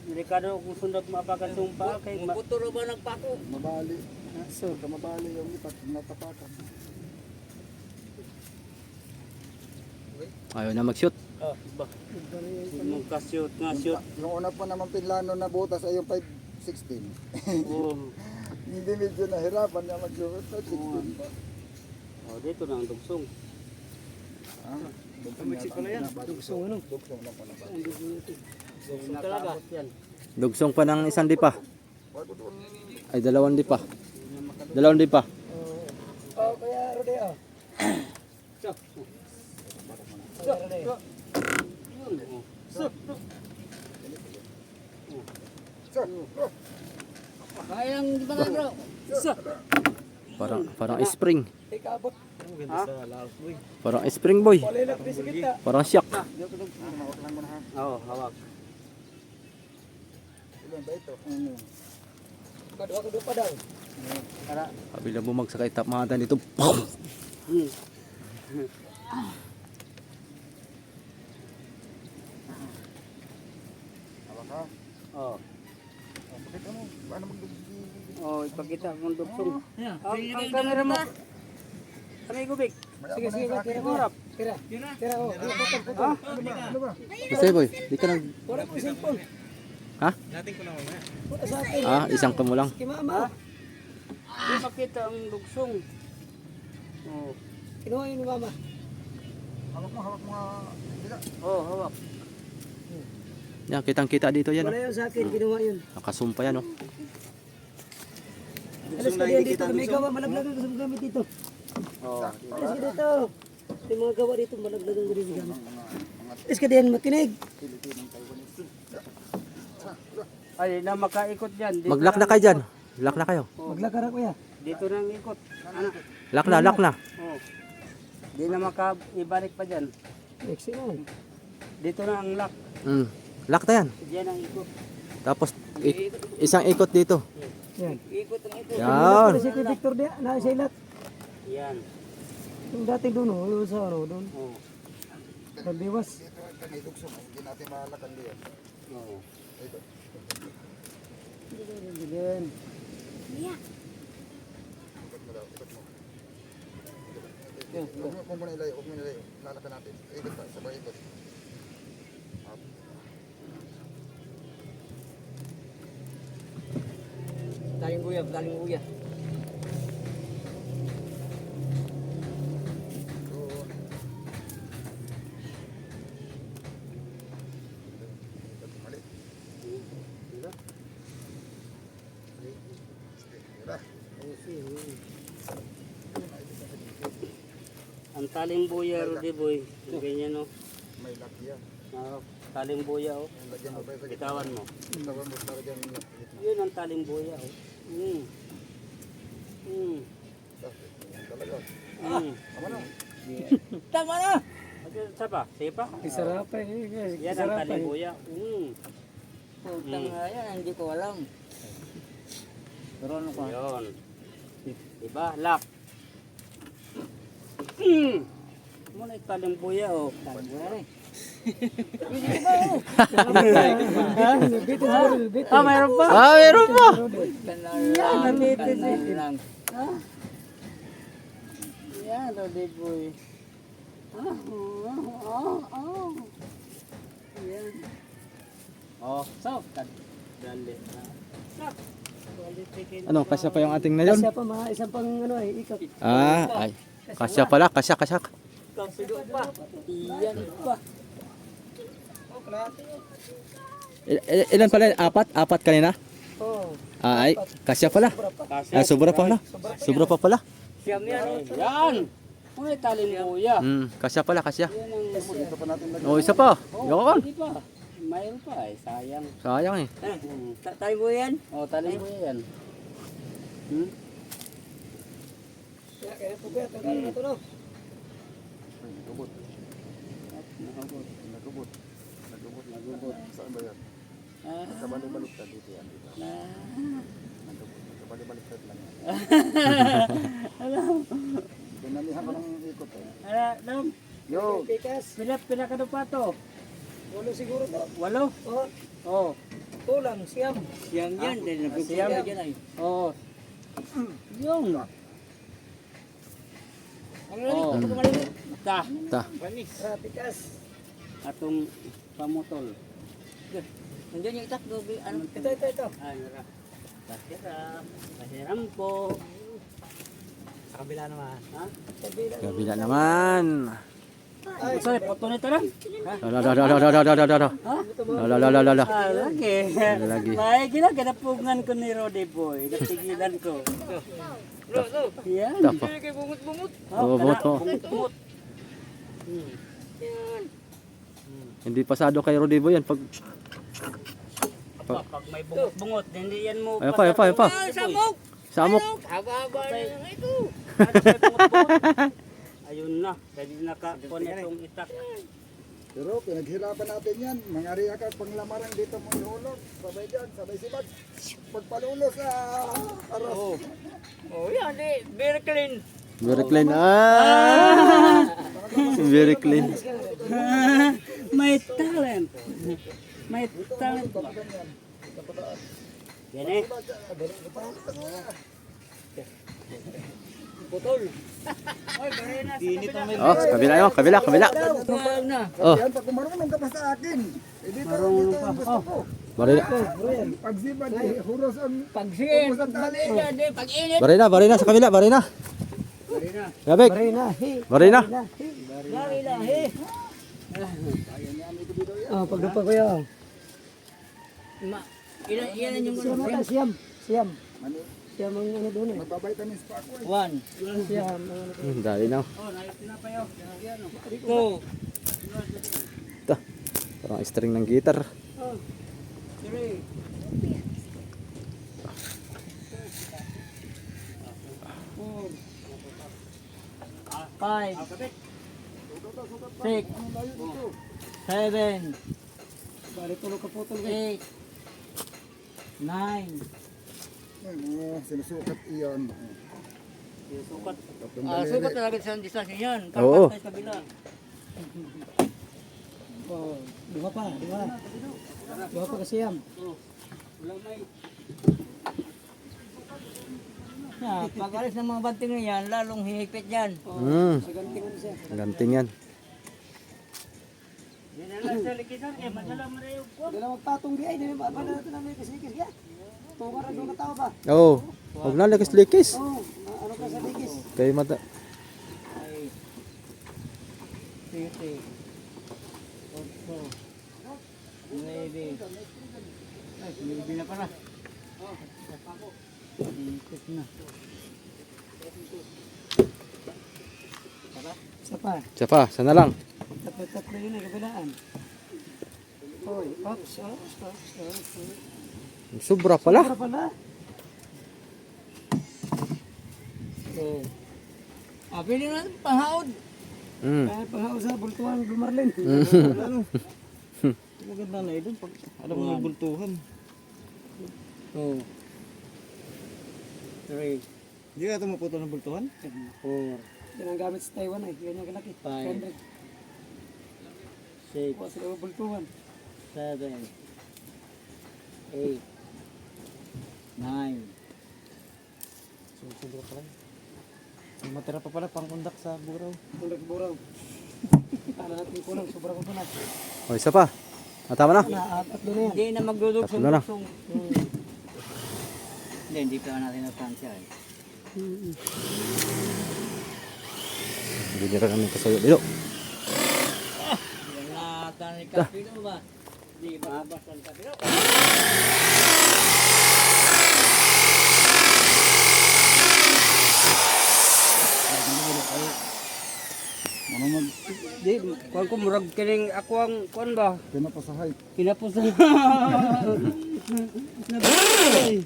Delikado kung sundag mapakan sumpa kay puturo ba nagpako? Mabali. So, mabali yung ipat, natapakan. Ayaw na mag-shoot. Ba. Magka-shoot nga shoot. Yung una pa naman pinlano na butas ay yung 516. Oo. Hindi medyo nahirapan niya mag-shoot. 516 pa. Dito na ang dugsong. Mexico na yan. Dugsong ano? Dugsong lang pala. Dugsong talaga. Yan. Dugsong pa ng isang dipa. Bago doon. Ay, 2 dipa. 2 dipa. Oh, kaya Rodeo. Sir, Kayang di ba bro? Parang spring. Ikabot. Parang spring boy. Palilak di sa kita. Parang shock. hawak lang mo na ha. Oo, hawak. Ilan ba ito? Kadwa pa daw. Para Kabila bumagsak kay tapmatan dito. Pum! Hawak ha. oh. Pakita mo. Paano magdugsi? Oh, ipakita mong dugsong. Ang camera mo. Ano yung gubik? Sige, tira ko. Tira. Tira ko. Putol. Ano ba? Kasi boy, di ka nag... Wala ko cellphone. Ha? Wala sa akin. Isang ka mo lang. Kay mama. Hindi makita ang dugsong. Oh. Kinuha yun ni mama. Hawak mo nga. Bila. Oh, hawak. Yan, kitang-kita dito yan. Wala Oh. yun sa akin. Kinuha yun. Nakasumpa yan oh. Alas ka diyan dito. May gawa. Malaglagan ko sa mga gamit dito. Oh. Alas ka dito. May mga gawa dito. Malaglagan ko rin sa gamit. Alas ka diyan. Makinig. Ay, na makaikot dyan. Dito Mag-lock na kayo dyan. Lock na kayo. Maglakar ako ya. Dito na ang ikot. Ano? Lock na. Oh. Di na makaibalik pa dyan. Excellent. Dito na ang lock. Lock na yan. Diyan ang ikot. Tapos isang ikot dito. Yan. Ikot ang ikot. Yan. Kasi kay Victor dia. Naisilat. Yan. Yung dating doon. Yung sa ano doon. Oh. Sa Biwas. Dito may dugsong. Hindi natin mahalakan diyan. Oo. Ikot. Bilhin. Ikot mo daw, ikot mo. Huwag mo na ilayo, huwag mo na ilayo. Lalakan natin. Ikot pa, sabay ikot. Up. Daling buya, daling buya. Doon. Ikot, mali. Diba? Diba? Ang taling buya, Rudy Boy. Ganyan no. May lock yan. Taling buya oh. Lagyan mo ba yung Bitawan mo. Bitawan mo para dyan yung lock. Yun ang taling buya oh. Mm. Mm. Talaga. Mm. Tama na. Tama na! Isa pa? Sige pa? Kisarapay. Yan ang taling buya. Mm. Putang nga yan, hindi ko alam. Pero ano ko? Yun. Diba? Lock. Mm. Muna yung taling buya oh. Taling buya rin. Bitin siguro, bitin. Ah, mayroon pa? Ah, meron pa. Yan, nandito lang. Yan, Rudy Boy. Yan. Oh, so, dali. Stop. Ano, kasya pa yung ating nayon? Kasya pa mga isang pang ano ay ikot. Ah, ay. Kasya pala, kasya. Ikaw sigo pa. Iyan pa. Ilan pala? Apat kanina? Oo. Ah, ay, kasya pala. Ah, sobra pa pala. Sobra pa pala. Siyam yan. Yan. Muna yung taling buya. Kasya pala, kasya. Yan ang... Ito pa natin lagyan. Oh, isa pa. Yun. Hindi pa. Mayroon pa eh. Sayang. Sayang eh. Taling buya yan? Oh, taling buya yan. Hmm? Kaya po kaya tanggalin na ito no. Nagubot. Nakabot. Nagubot. Nagubot. Saan ba yan? Ah. Kabalik-baliktad dito yan. Dito. Nagubot. Kabalik-baliktad lang yan. Pinalihan ko ng ikot eh. Alam. Yo! Pikas. Pila ka na pa to? Walo siguro to. 8? Oo. Oh. Tulang, siyam. Siyam yan, dahil Siyam. nagpipila dyan ay. Oh. Yun. Ang Oh. Ta. Ta. Pikas. Atong pamutol. Nandiyan yung itak, dobi, ano? Ito. Ay, nara. Pahiram. Pahiram po. Sa kabila naman. Ha? Kabila naman. Ay, sorry, poto nito lang. Lala. Ah, lagi. Lagi. May ginaganapungan ko ni Rody Boy. Napigilan ko. Yan. Tapa. Bungot-bungot. Oo, bungot po. Bungot. Hindi pasado kay Rodrigo yan. Pag Pag may bungot-bungot, hindi yan mo. Ay pa. Samok! Samok. Haba-haba na lang ito. Ayun na, pwede nakakuha itong itak. Pero pinaghirapan natin yan. Mga riyakag panglamarang dito mo ihulog. Sabay dyan, sabay sibag. Pagpalulo sa aras. Oh, yan eh. Very clean. Very clean. Ah! Very clean. May talent. May talent. Yan eh. Putol. Oy, bari na sa kabila. Oh, kabila. Mahal na. Oh, Yan, pag marunong ka pa sa akin. Eh, dito ang gusto ko. bari na. Pag sibag, huros ang Pag-siin. huros ang tali. Yan eh. Pag-init. Bari na sa kabila, bari na. Gabik. Bari na. Lari na. He. Ah, pagdapa ko yan. Ilan yung Siyam. Mani, Siyam ang ano doon eh. magbabitamins pa ako eh. One. Siyam ang ano. Dali na. Oh, naipinapayo. Yan oh. Two. Ito. Parang string ng guitar. Three. Four. Five. Six. Seven. Bari tulog ka putol. Eight. Nine. Ay, mga sinusukat iyan. Sukat. Tatlong Ah, daliri. sukat talaga sa distansya yan. Oo. Kapat tayo sa kabila. Oh, duha pa, duha. Duha pa kasi yan. Wala may. Pag alis ng mga banting na yan, lalong hihigpit yan. Sa ganting ano siya. Ganting yan. Yan na lang sa likitan kaya madala mo rin yung kuwan. Dala magpatong di ay, di ba ba natin na may kasikis kaya? Tunga ra doon na tao ba? Oo. Huwag na likis-likis. Oo, ano ka sa likis? Kayo mata. Ay, 30, 8, 9, ay, maybe na pala. Higpit na. Isa pa. Siya pa, sana lang. Tatlo yun ay kabilaan. Hoy, ops. Sobra pala. Para pala. So, pwede na panghaod. Kaya panghaw sa bultuhan, Lumarlin. Maganda na ito. Alam mo yung bultuhan. 2, 3, Hindi ka ito maputo ng bultuhan? 4, Yan ang gamit sa Taiwan ay. Yan yung kalaki. Five. 100. 6, Kuha sila ng bultuhan. 7, 8, 9. Sobra pala. May matira pa pala pang undak sa buraw. Tulad buraw. Para natin kulang, sobra ko na. O, isa pa. Tama na. Tatlo na yan. Hindi na magdudugsong. Tatlo na. Hindi pa natin nagtansya eh. Hindi nila kami kasayo dito. Yan na tanig kapilo ba? Di ba basta ang kapilo? Di, kuwan ko murag kining ako ang kuwan ba? Pinapasahay. Kinapos na. Nabay.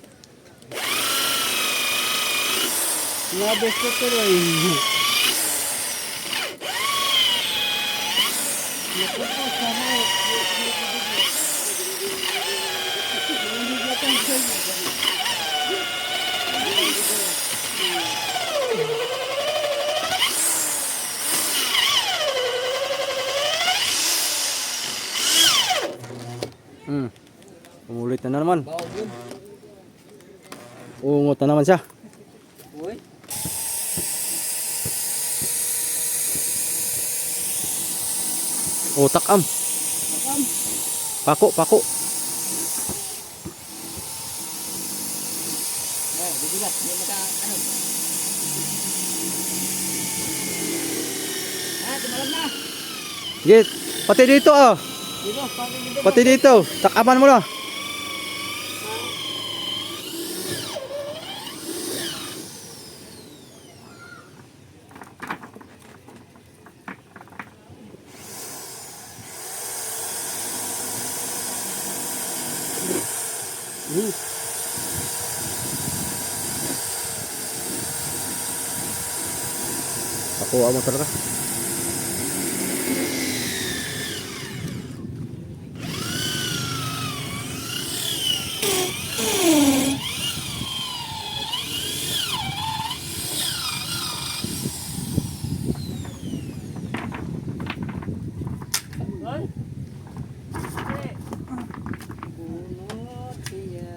Nabes ko tuloy. Umulit na naman. Uungot na naman siya. Uy. O, takam. Pako, pako. Bibigat, hindi maka ano. Tumalab na. Git, pati dito ah. Dito, pati dito. Pati dito. Takaman mo na. Pakuha mo talaga. Ay. Bunot siya.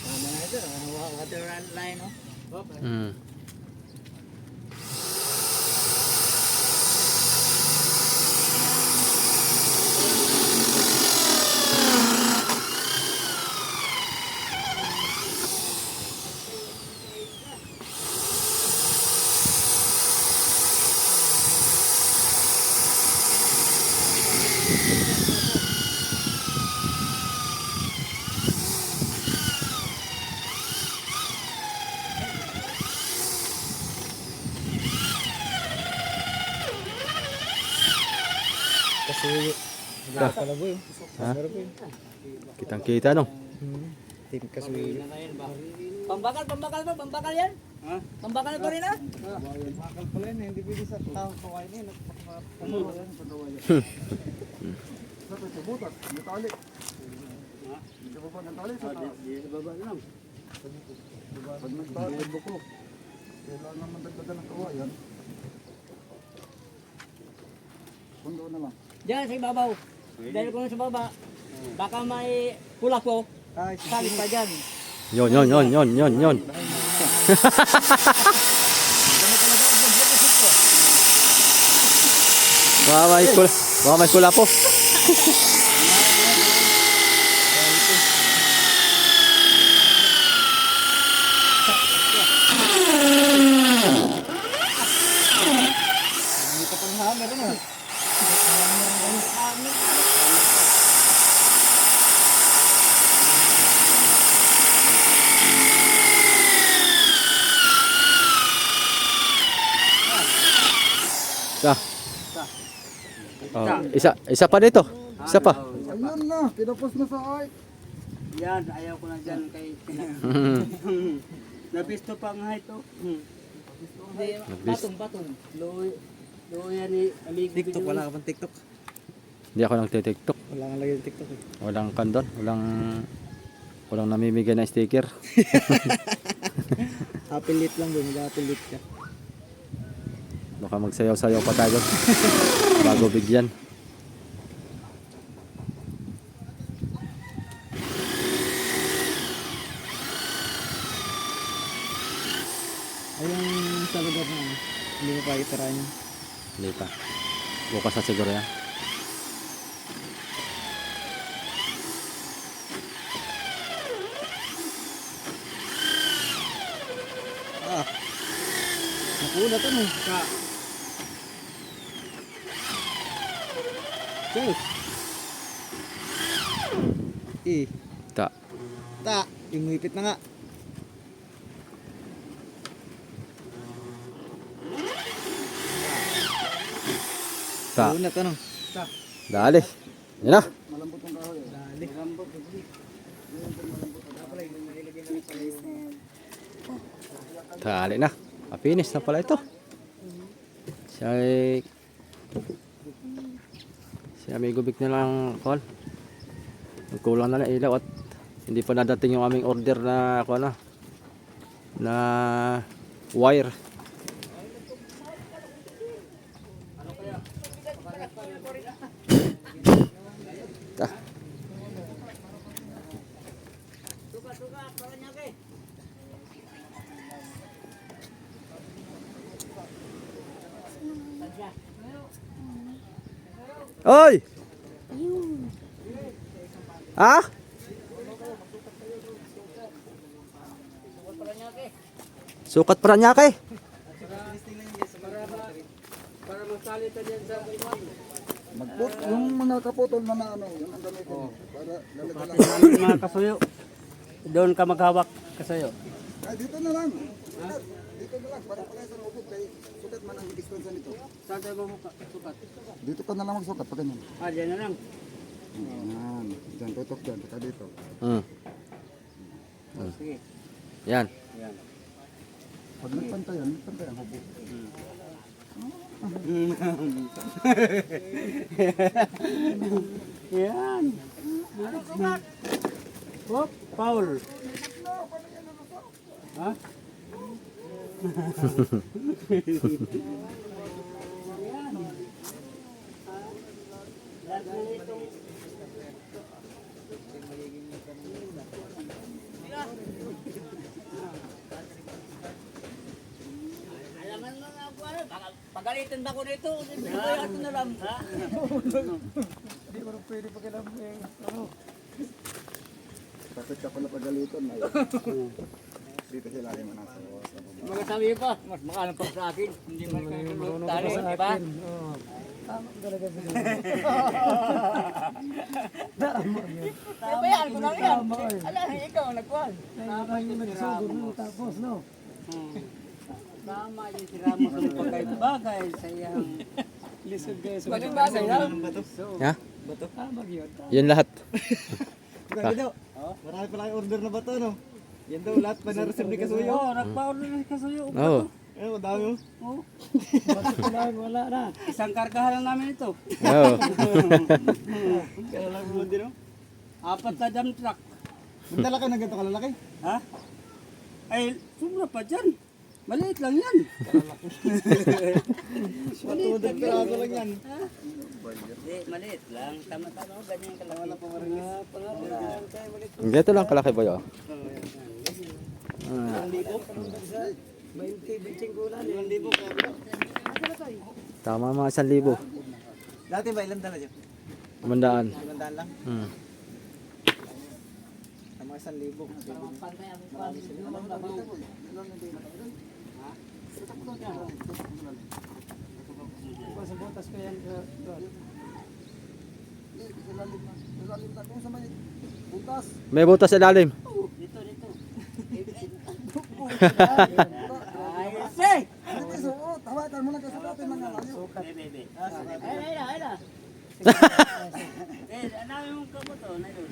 Tama na ito, water line, no? Hmm. Kasuyo. Ah. Kalaboy. Ha? Kitang kita no. Team kasuyo. Pambakal ba? Pambakal yan? Ha? Pambakal pa rin, ha? Bakal pala yun, hindi pwede sa tao kawain yun. Pagkawain yan, pagkawain. Sa butas, may tali. Sa baba ng tali, sa taas. Di sa baba lang. Pag nagtagal buko, kailangan naman dagdagan ng kawayan. Pundo na lang. Diyan sa ibabaw. Dahil ko sa baba, baka may pula ko. Salit pa dyan. Yon. Baka may kula po. Isa pa dito. Isa pa. Ayun na, kinapos na sa ay. Yan, ayaw ko na dyan kay... Nabisto pa ang height oh. Batong. Loy yan ni amigo. TikTok, wala ka pang TikTok? Hindi ako nagtitiktok. Wala kang lagay ng TikTok eh. Walang kandon. Walang namimigay na sticker. Apilit lang doon, mag-apilit ka. Baka magsayaw-sayaw pa tayo doon. Bago bigyan. Ayun sa lugar na hindi mo pa itirahan yun. Hindi pa. Bukas na siguro yan. Nakuna to no. Yes. Ta. Imipit na nga. Ta. Nakuna to no. Dali. Yan na. Malambot ang kahoy. Dali. Rambot. Dali na. Finish na pala ito. Siya ay... Si Amigo Vic na lang call. Kulang na lang ilaw at hindi pa nadating yung aming order na ako na wire. Ta. Oy! Ha? Sukat Paranaque. Para magsalita dyan sa kaiwan. Magput, yung mga kaputol na ano, yun ang gamitin. Para lalagyan lang. Mga kasuyo. Doon ka maghawak kasuyo. Ay, dito na lang. Dito na lang, para pala sa lubog. Kay sukat man ang distansya nito. Saan tayo mamuka? Sukat. Dito ka na lang magsukat, pa ganyan. Dyan na lang. Yan, dyan, tutok dyan, saka dito. Sige. Yan. Yan. Pag nagpantayan hubog. Yan. Oh, Paul. Ha? Alaman mo na ako, baka pagalitan ba ko nito? Ito na lang. Ha? Tapos ka pala pagalitan. Ay. Dito sila ay manasa. Mga sabi pa, mas makano pa sa akin. Hindi man kayo tulog tali, di ba? Pabayaan ko lang yan. Ala, ikaw ang nagkuhan. Tapos no. Tama yung si Ramos ang bagay-bagay sa iyang Bagay-bagay lang. Ha? Yan lahat. Marami pala yung order na bato, no? Yan daw, lahat pa na-reserve ni Kasuyo. Oo, nagpa-order ni Kasuyo. Oo. Eh, madami mo. Oo. Wala na. Isang kargahan lang namin ito. Oo. Kaya lang mo din, no? 4 na dump truck. Magdala ka ng ganito kalalaki? Ha? Ay, sobra pa dyan. Maliit lang yan. Maliit lang yan. Hindi, maliit lang. Tama-tama, ganyan ka lang. Wala pa Ganito lang kalaki boy oh. Tama mga 1,000. Dati ba ilan dala dyan? 500. 500 lang? Hmm. Ang mga 1,000. Sa butas ko yan. Butas. May butas sa ilalim. Dito, dito. Ayos eh! Hindi suot. Hawakan mo na kasi natin ng alayo. Bebe. Ay na. Eh, anawin mong kamot oh, na yun.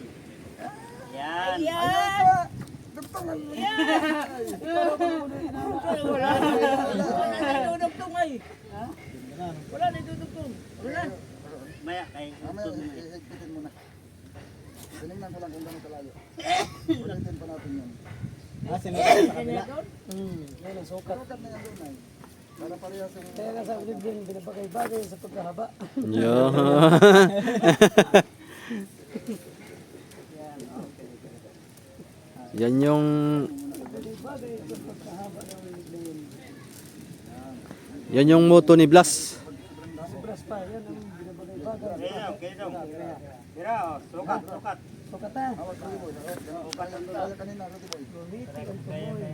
Yan. Yan! Dugtungan mo. Wala na dudugtong ay. Wala na dudugtong. Wala. Maya, kay Mamaya, utod mo yun. higpitin mo na. Tinignan ko lang kung gano'n kalayo. Ulitin pa natin yun. Yan ang sukat. Sukat na yan doon ay. Para parehas yung... Kaya nga sa ulit din, binabagay-bagay sa pagkahaba. Yo. Yan yung yan yung moto ni Blas. Sobras pa, yan ang binabagay-bagay. Kaya daw. Mira, oh, sukat. Sukat na. Hawak ko boy. Sukat lang doon. Kaya kanina, Rudy boy. Gumiti ang tumoy.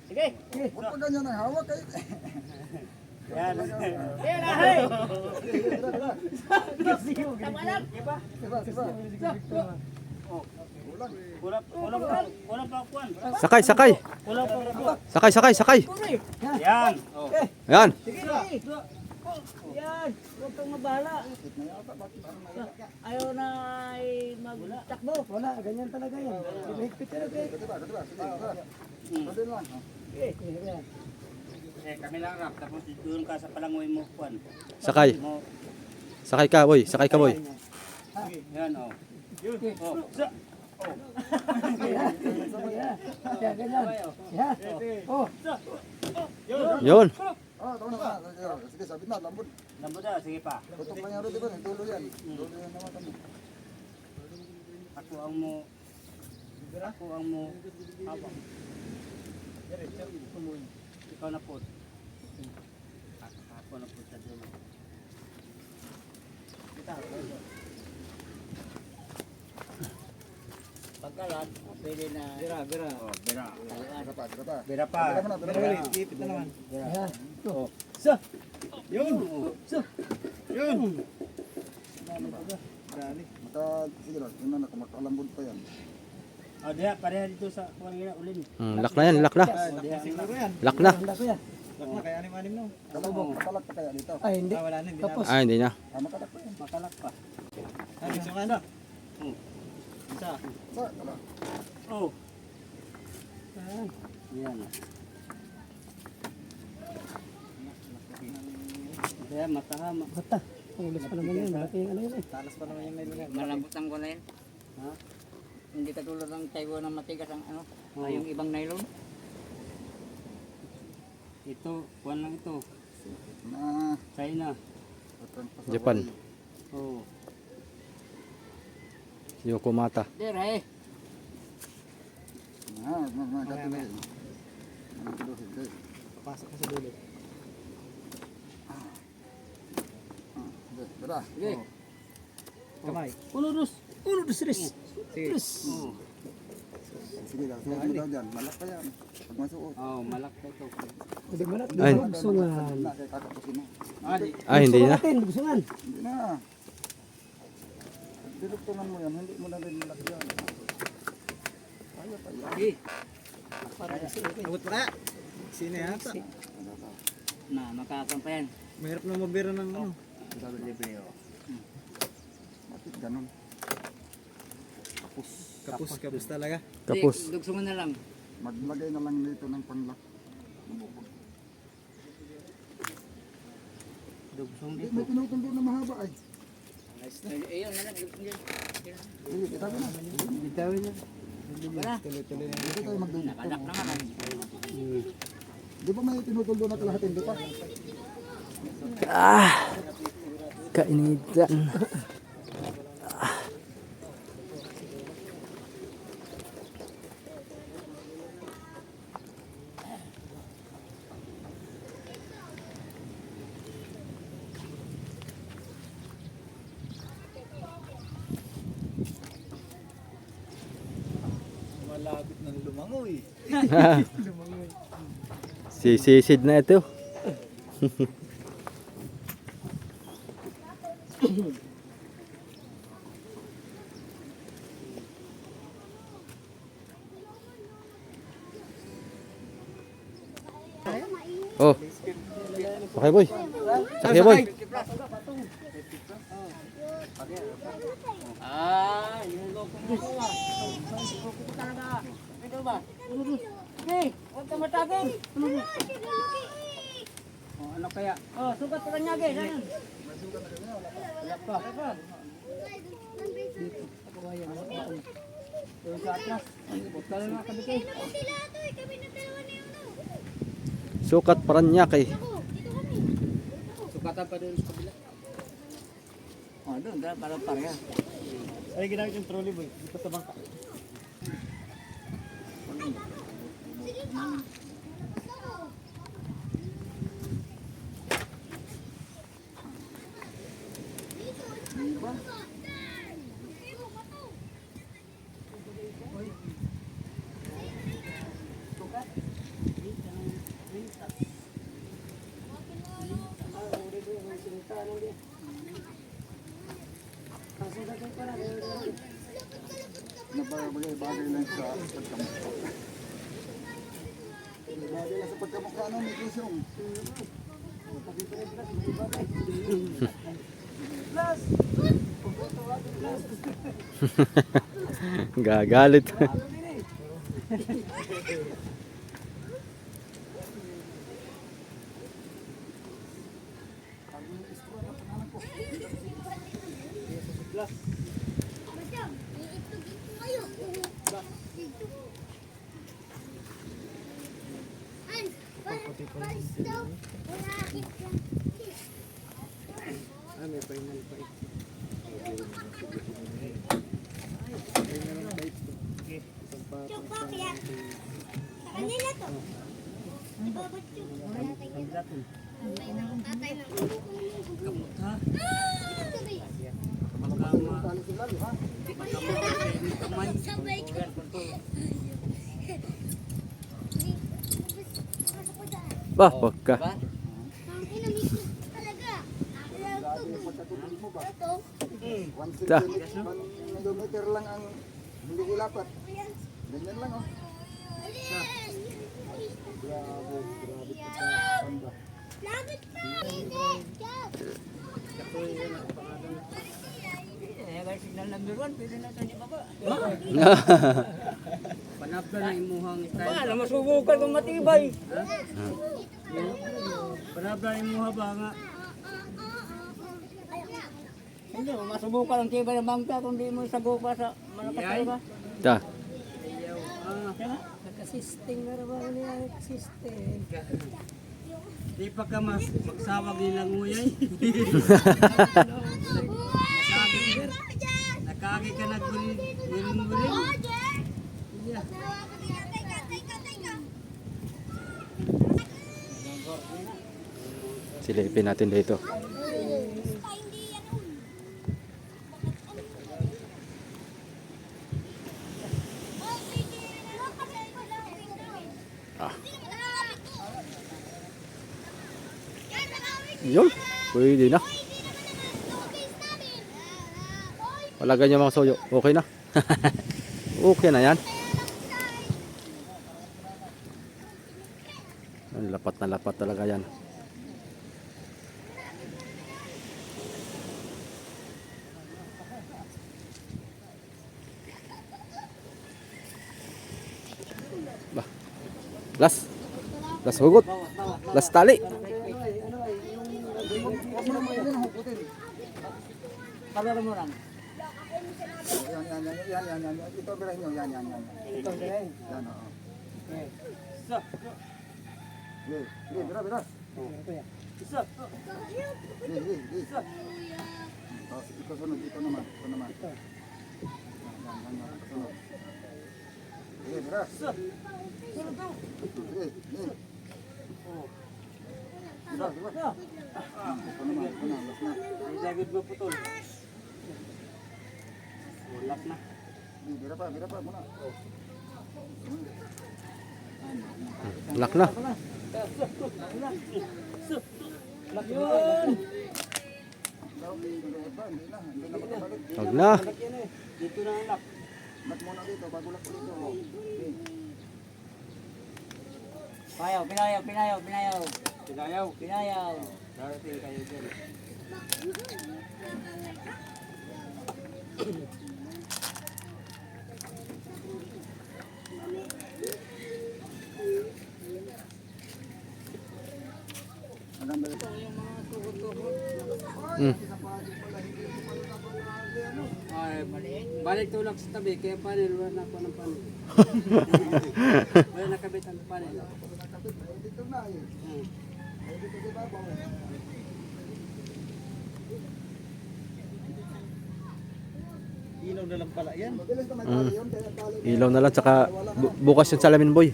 Sige. Huwag pa ganyan ang hawak kayo. Yan. Yan na hey! Tama lang. Diba? Kulang pa kuwan. Sakay. Kulang pa. Sakay. Yan. Oh. Yan. Sige. Yan. Huwag kang mabahala. Ayaw na ay magtakbo. Wala, ganyan talaga yan. Higpit talaga eh. Diba? Sige. Rudy lang. Yan. Eh, kami lang rap. Tapos doon ka sa palangoy mo kuwan. Sakay. Mo. Sakay ka boy. Yan oh. Oh. Sa. Yan, ganyan. Yan. Oh, Yun. Taon na. Sige, sabit na. Lambot. Lambot na, sige pa. Tutok lang yan, Rudy boy. Tulo yan. Tulo yan naman kami. Ako ang mo hawak. Ikaw na po. Ako na po sa dulo. Pagkalat, pwede na. Oh, bira. Tira pa. Bira pa. Tira mo na. Tira mo na. Ipit na naman. yan. Yun. Yun. Sige lang. Tingnan na kung makalambot pa yan. Oh, diha, pareha dito sa kuwan nila ulin. Lak na yan. Diha. Lak na. Handa ko yan. Makalak pa kaya dito. Ay, hindi. Tapos. Ah, hindi na. Makalak pa yan. Makalak pa. Isa. Sa, wala. Oh. Yan. Kaya matahama. Bata. Ulos pa naman yan. Malaki yung ano yun eh. Malambot ang kunain. Ha? Hindi katulad ng Taiwan na matigas ang ano, Oo. yung ibang nylon. Ito, kuwan lang ito. Na. China. Japan. Oh. Yokomata. Dire, Kati na yun. Pasok ka sa dulo. Tira. sige. Kamay. Uno, dos, tres. Tres. Oh. Sige daw. Suot mo daw dyan. Malak pa yan. Pag masuot. Oh, malak pa ito. Pwede mo na. Ay. Bugsungan. Na, kaya kakapusin mo. Ah, hindi na. Natin, bugsungan. Hindi na. Diluktungan mo yan. Hindi mo na rin malak yan. Kaya pa yan. Sige. Abot pa kaya? Sino yata? Na, makakampayan. Mahirap na mabira ng ano. Sabi libre oh. Bakit ganun? Kapus talaga. Kapos. Sige, dugsungan na lang. Maglagay na lang dito ng panglak. Dugsong Hindi, dito. may pinutundo na mahaba ay. Ayun na lang, dugsungan. Sige, itabi na. Bitawin na. Tuloy-tuloy na. Dito tayo magdudugtong. Anak na nga. Di ba may tinutuldo na kalahatin? Di ba? Kainitan. Malapit ng lumangoy. Sisisid na ito. Oh. Sakay boy. Sakay boy. Yung loko mo ko ah. Loko ko talaga. Ito ba? Hey, huwag ka matagin. Oh, ano kaya? Oh, sugat pa kanya guys. Ano? Wala pa. Pero sa atlas, bukta lang mga kabikay. Sukat Paranaque. Sukatan pa doon sa kabila. Oh, doon para pareha. Ay, ginamit yung trolley boy. Dito sa bangka. Bagay lang sa pagkamukha. Bagay lang sa pagkamukha ng may kusyong. Gagalit. Kanila to. Ibabat yung tatay ng gamot ha? Sabay ko. Bah, pagka. Ang inamit ko talaga. Ito. 1 kilometer lang ang hindi ilapat. Ganyan lang oh. Labit pa. Guys, signal number 1, pwede na tayo baba. Panabda na imuhang style. Alam, masubukan kung matibay. Panabda na imuha ba nga? Hindi, masubukan ang tibay ng bangka kung di mo sagupa sa malakas talaga. Ta. Nakasisting na ba niya? Nakasisting. Di pa ka magsawag nilang nguyay. Nakagi ka nag-wiling-wiling. Silipin natin dito. Yun, pwede na. Wala ganyan mga soyo. Okay na. Okay na yan. Lapat na lapat talaga yan. Bah. Las hugot. Las tali. Kamera mo lang. Yan. Yan. Ito birahin nyo. Yan. Ito din. Yan, oo. Isa. Sige, bira. Isa. Sige. Oh, ito sunod, ito naman. Yan. Sunod. Sige, bira. Isa. Sige. Bira. Ito naman, last na. May jagod mo putol. Ulap na. Sige, bira pa muna. Lock na. Yun. Hindi na makabalik. Huwag na. Dito na ang lock. Mat muna dito, bago lak dito. Okay. Pinayaw. Pinayaw. Darating kayo dyan. Maganda dito. Ay, balik tulak sa tabi, kaya panel, wala na ako ng panel. Wala nakabit ang panel. Dito na eh. Dito sa babaw. Ilaw na lang pala yan. Mabilis naman tali yun, kaya tali. Ilaw na lang, tsaka bukas yung salamin boy.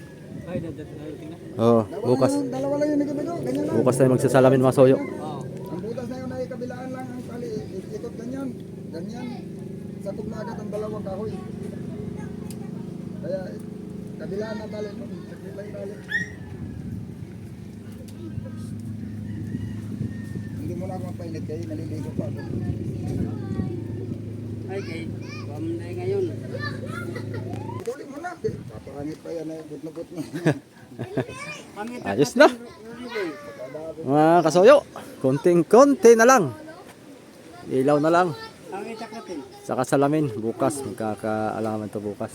Ay, dadating na. Oo, bukas. Dalawa lang yung nagbibigo, ganyan lang. Bukas tayo magsasalamin mga soyo. Ang butas na yun ay kabilaan lang ang tali. Ikot ganyan. Sa tugnagat ang dalawang kahoy. Kaya kabilaan na tali nun. Sakit lang yung tali. Hindi mo na ako magpainit kayo, naliligo pa ako. Ay, kay pamunday ngayon. Tuloy mo na. Papangit pa yan ay gut na. Ayos na. Mga kasoyo, konting-konti na lang. Ilaw na lang. Ang itak natin. Saka salamin, bukas. Magkakaalaman to bukas.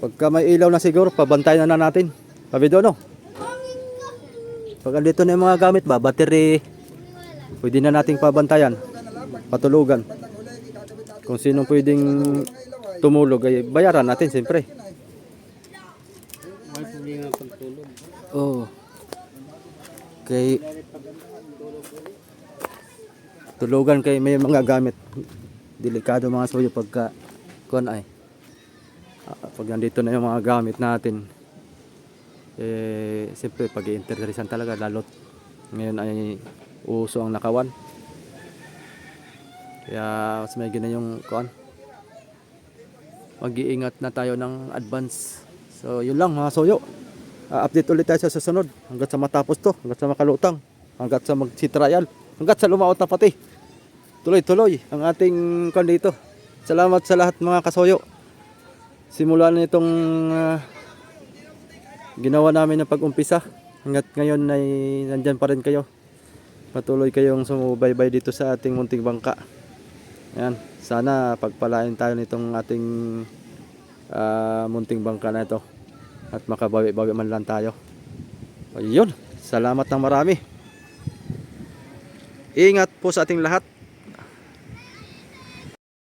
Pagka may ilaw na siguro, pabantayan na natin. Pabido, no? Pag andito na yung mga gamit ba, battery, pwede na nating pabantayan. Patulugan. Kung sino pwedeng tumulog, ay bayaran natin, siyempre. May problema pagtulog. Oh. Kay tulugan kay may mga gamit. Delikado mga soyo pagka kuan ay. Pag nandito na yung mga gamit natin. Siyempre pag i-interesan talaga lalot. Ngayon ay uso ang nakawan. Kaya mas may gina yung kuan. Mag-iingat na tayo ng advance. So yun lang mga soyo. Update ulit tayo sa susunod. Hanggat sa matapos to, hanggat sa makalutang, hanggat sa mag-trial, hanggat sa lumaot na pati. Tuloy-tuloy ang ating kon dito. Salamat sa lahat mga kasoyo. Simulan nitong ginawa namin ng pag-umpisa. Hanggat ngayon ay nandyan pa rin kayo. Patuloy kayong sumubaybay dito sa ating munting bangka. Ayan, sana pagpalain tayo nitong ating munting bangka na ito. At makabawi-bawi man lang tayo. Ayun, salamat ng marami. Ingat po sa ating lahat.